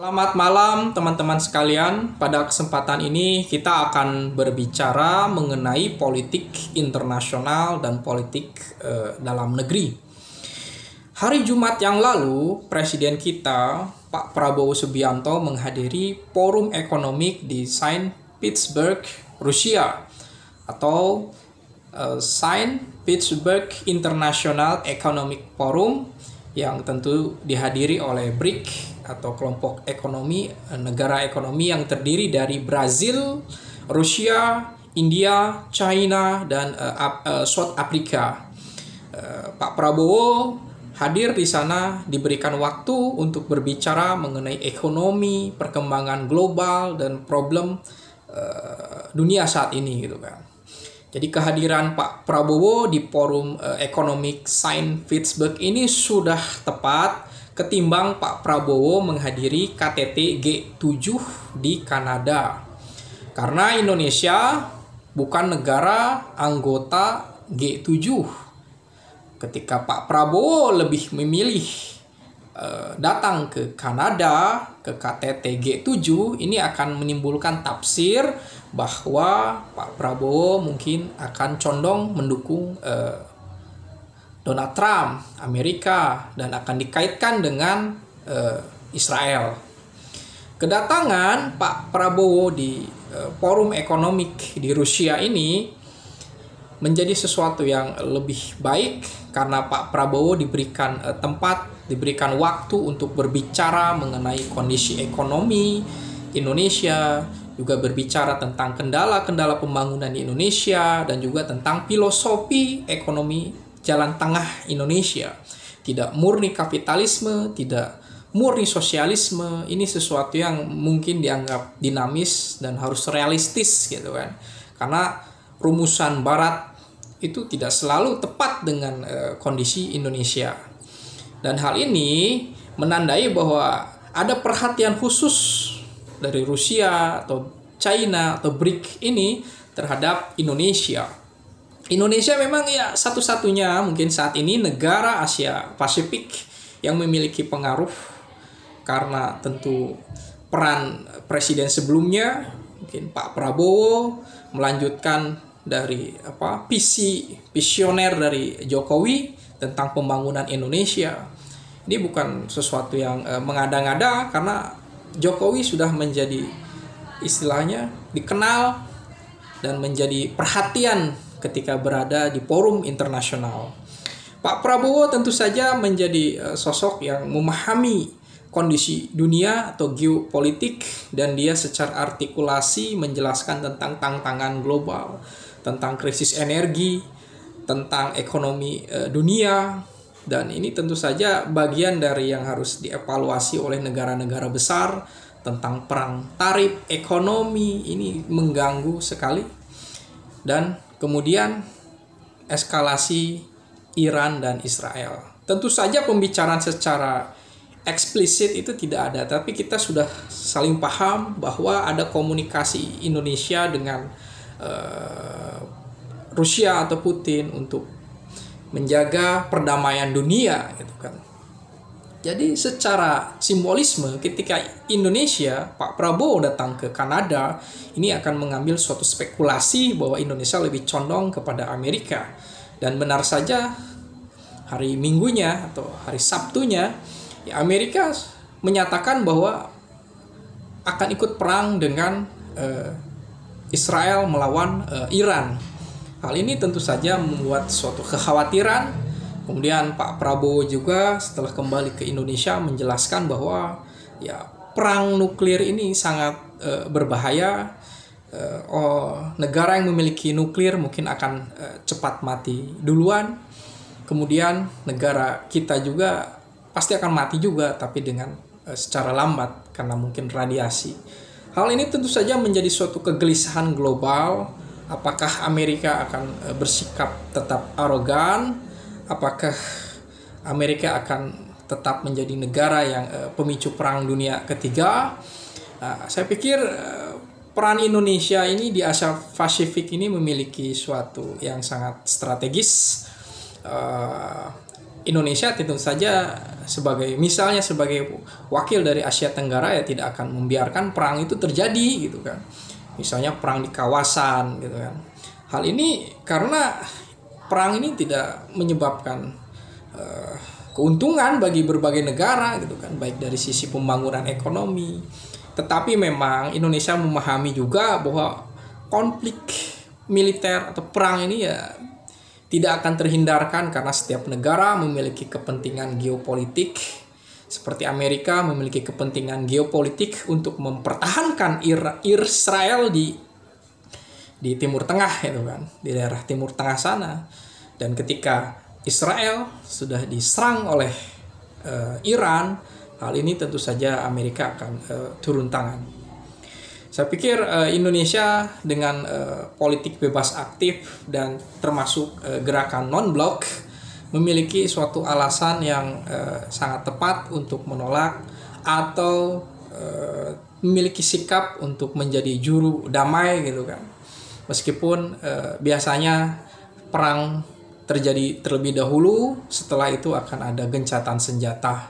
Selamat malam teman-teman sekalian. Pada kesempatan ini kita akan berbicara mengenai politik internasional dan politik dalam negeri. Hari Jumat yang lalu, Presiden kita, Pak Prabowo Subianto menghadiri Forum Ekonomik di Saint Petersburg, Rusia atau Saint Petersburg International Economic Forum yang tentu dihadiri oleh BRIC atau kelompok ekonomi negara ekonomi yang terdiri dari Brazil, Rusia, India, China, dan South Africa. Pak Prabowo hadir di sana, diberikan waktu untuk berbicara mengenai ekonomi, perkembangan global, dan problem dunia saat ini gitu kan. Jadi kehadiran Pak Prabowo di Forum Economic Saint Petersburg ini sudah tepat ketimbang Pak Prabowo menghadiri KTT G7 di Kanada. Karena Indonesia bukan negara anggota G7. Ketika Pak Prabowo lebih memilih datang ke Kanada, ke KTT G7, ini akan menimbulkan tafsir bahwa Pak Prabowo mungkin akan condong mendukung Donald Trump, Amerika, dan akan dikaitkan dengan Israel. Kedatangan Pak Prabowo di forum ekonomik di Rusia ini menjadi sesuatu yang lebih baik karena Pak Prabowo diberikan tempat, diberikan waktu untuk berbicara mengenai kondisi ekonomi Indonesia, juga berbicara tentang kendala-kendala pembangunan di Indonesia, dan juga tentang filosofi ekonomi jalan tengah Indonesia. Tidak murni kapitalisme, tidak murni sosialisme. Ini sesuatu yang mungkin dianggap dinamis dan harus realistis gitu kan. Karena rumusan barat itu tidak selalu tepat dengan kondisi Indonesia. Dan hal ini menandai bahwa ada perhatian khusus dari Rusia atau China atau BRIC ini terhadap Indonesia. Indonesia memang ya satu-satunya mungkin saat ini negara Asia Pasifik yang memiliki pengaruh karena tentu peran presiden sebelumnya, mungkin Pak Prabowo melanjutkan dari visioner dari Jokowi tentang pembangunan Indonesia. Ini bukan sesuatu yang mengada-ngada karena Jokowi sudah menjadi istilahnya dikenal dan menjadi perhatian ketika berada di forum internasional. Pak Prabowo tentu saja menjadi sosok yang memahami kondisi dunia atau geopolitik, dan dia secara artikulasi menjelaskan tentang tantangan global, tentang krisis energi, tentang ekonomi dunia, dan ini tentu saja bagian dari yang harus dievaluasi oleh negara-negara besar tentang perang tarif ekonomi. Ini mengganggu sekali. Dan kemudian eskalasi Iran dan Israel. Tentu saja pembicaraan secara eksplisit itu tidak ada, tapi kita sudah saling paham bahwa ada komunikasi Indonesia dengan Rusia atau Putin untuk menjaga perdamaian dunia gitu kan. Jadi secara simbolisme ketika Indonesia, Pak Prabowo datang ke Kanada, ini akan mengambil suatu spekulasi bahwa Indonesia lebih condong kepada Amerika. Dan benar saja hari Minggunya atau hari Sabtunya, ya Amerika menyatakan bahwa akan ikut perang dengan Israel melawan Iran. Hal ini tentu saja membuat suatu kekhawatiran. Kemudian Pak Prabowo juga setelah kembali ke Indonesia menjelaskan bahwa ya perang nuklir ini sangat berbahaya. Negara yang memiliki nuklir mungkin akan cepat mati duluan. Kemudian negara kita juga pasti akan mati juga, tapi dengan secara lambat karena mungkin radiasi. Hal ini tentu saja menjadi suatu kegelisahan global. Apakah Amerika akan bersikap tetap arogan? Apakah Amerika akan tetap menjadi negara yang pemicu perang dunia ketiga? Saya pikir peran Indonesia ini di Asia Pasifik ini memiliki suatu yang sangat strategis. Indonesia tentu saja sebagai wakil dari Asia Tenggara ya tidak akan membiarkan perang itu terjadi gitu kan. Misalnya perang di kawasan gitu kan. Hal ini karena perang ini tidak menyebabkan keuntungan bagi berbagai negara gitu kan, baik dari sisi pembangunan ekonomi. Tetapi memang Indonesia memahami juga bahwa konflik militer atau perang ini ya tidak akan terhindarkan karena setiap negara memiliki kepentingan geopolitik. Seperti Amerika memiliki kepentingan geopolitik untuk mempertahankan Israel di Timur Tengah itu kan, di daerah Timur Tengah sana. Dan ketika Israel sudah diserang oleh Iran, hal ini tentu saja Amerika akan turun tangan. Saya pikir Indonesia dengan politik bebas aktif dan termasuk gerakan non-blok memiliki suatu alasan yang sangat tepat untuk menolak atau memiliki sikap untuk menjadi juru damai gitu kan. Meskipun biasanya perang terjadi terlebih dahulu, setelah itu akan ada gencatan senjata.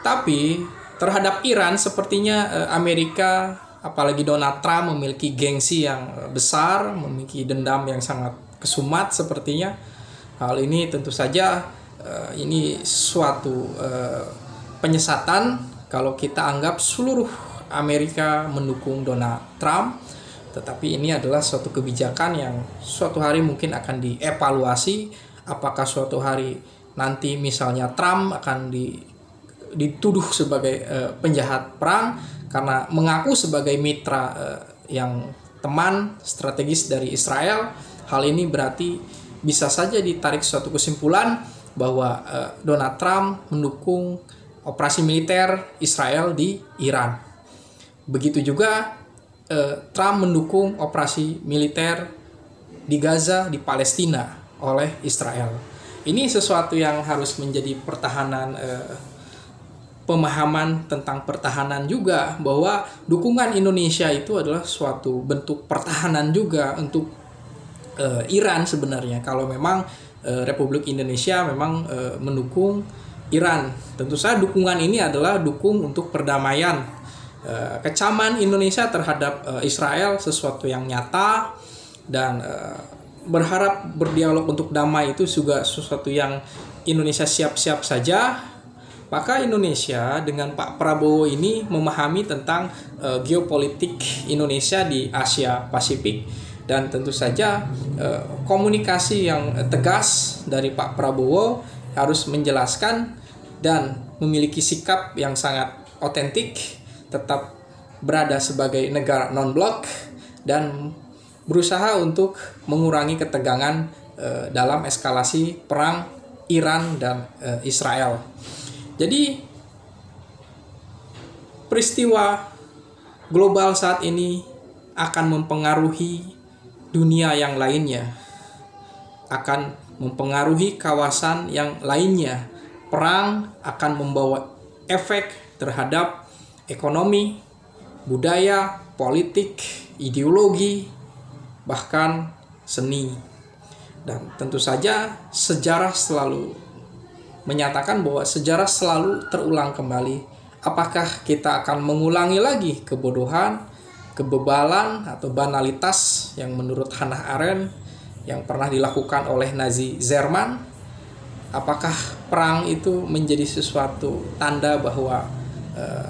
Tapi terhadap Iran sepertinya Amerika, apalagi Donald Trump memiliki gengsi yang besar, memiliki dendam yang sangat kesumat sepertinya. Hal ini tentu saja ini suatu penyesatan kalau kita anggap seluruh Amerika mendukung Donald Trump. Tetapi ini adalah suatu kebijakan yang suatu hari mungkin akan dievaluasi. Apakah suatu hari nanti misalnya Trump akan dituduh sebagai penjahat perang karena mengaku sebagai mitra yang teman strategis dari Israel. Hal ini berarti bisa saja ditarik suatu kesimpulan bahwa Donald Trump mendukung operasi militer Israel di Iran. Begitu juga Trump mendukung operasi militer di Gaza, di Palestina oleh Israel. Ini sesuatu yang harus menjadi pertahanan, pemahaman tentang pertahanan juga, bahwa dukungan Indonesia itu adalah suatu bentuk pertahanan juga untuk Iran sebenarnya. Kalau memang Republik Indonesia memang mendukung Iran, tentu saja dukungan ini adalah dukung untuk perdamaian. Kecaman Indonesia terhadap Israel sesuatu yang nyata, dan berharap berdialog untuk damai itu juga sesuatu yang Indonesia siap-siap saja. Maka Indonesia dengan Pak Prabowo ini memahami tentang geopolitik Indonesia di Asia Pasifik, dan tentu saja komunikasi yang tegas dari Pak Prabowo harus menjelaskan dan memiliki sikap yang sangat otentik, tetap berada sebagai negara non-blok dan berusaha untuk mengurangi ketegangan dalam eskalasi perang Iran dan Israel. Jadi peristiwa global saat ini akan mempengaruhi dunia yang lainnya, akan mempengaruhi kawasan yang lainnya. Perang akan membawa efek terhadap ekonomi, budaya, politik, ideologi, bahkan seni. Dan tentu saja sejarah selalu menyatakan bahwa sejarah selalu terulang kembali. Apakah kita akan mengulangi lagi kebodohan, kebebalan, atau banalitas yang menurut Hannah Arendt yang pernah dilakukan oleh Nazi Jerman? Apakah perang itu menjadi sesuatu tanda bahwa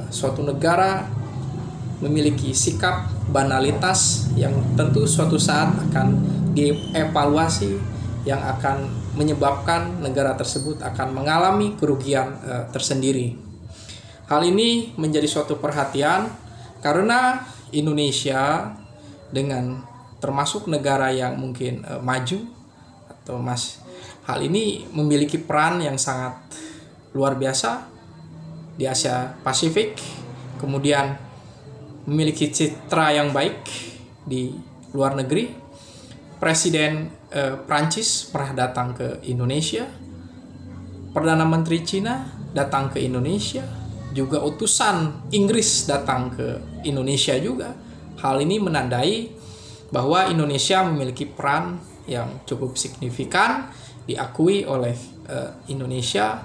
suatu negara memiliki sikap banalitas yang tentu suatu saat akan dievaluasi, yang akan menyebabkan negara tersebut akan mengalami kerugian tersendiri. Hal ini menjadi suatu perhatian karena Indonesia dengan termasuk negara yang mungkin maju atau hal ini memiliki peran yang sangat luar biasa di Asia Pasifik, kemudian memiliki citra yang baik di luar negeri. Presiden Prancis pernah datang ke Indonesia, Perdana Menteri Cina datang ke Indonesia, juga utusan Inggris datang ke Indonesia juga. Hal ini menandai bahwa Indonesia memiliki peran yang cukup signifikan, diakui oleh Indonesia,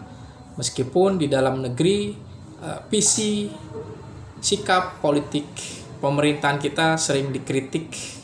meskipun di dalam negeri visi sikap politik pemerintahan kita sering dikritik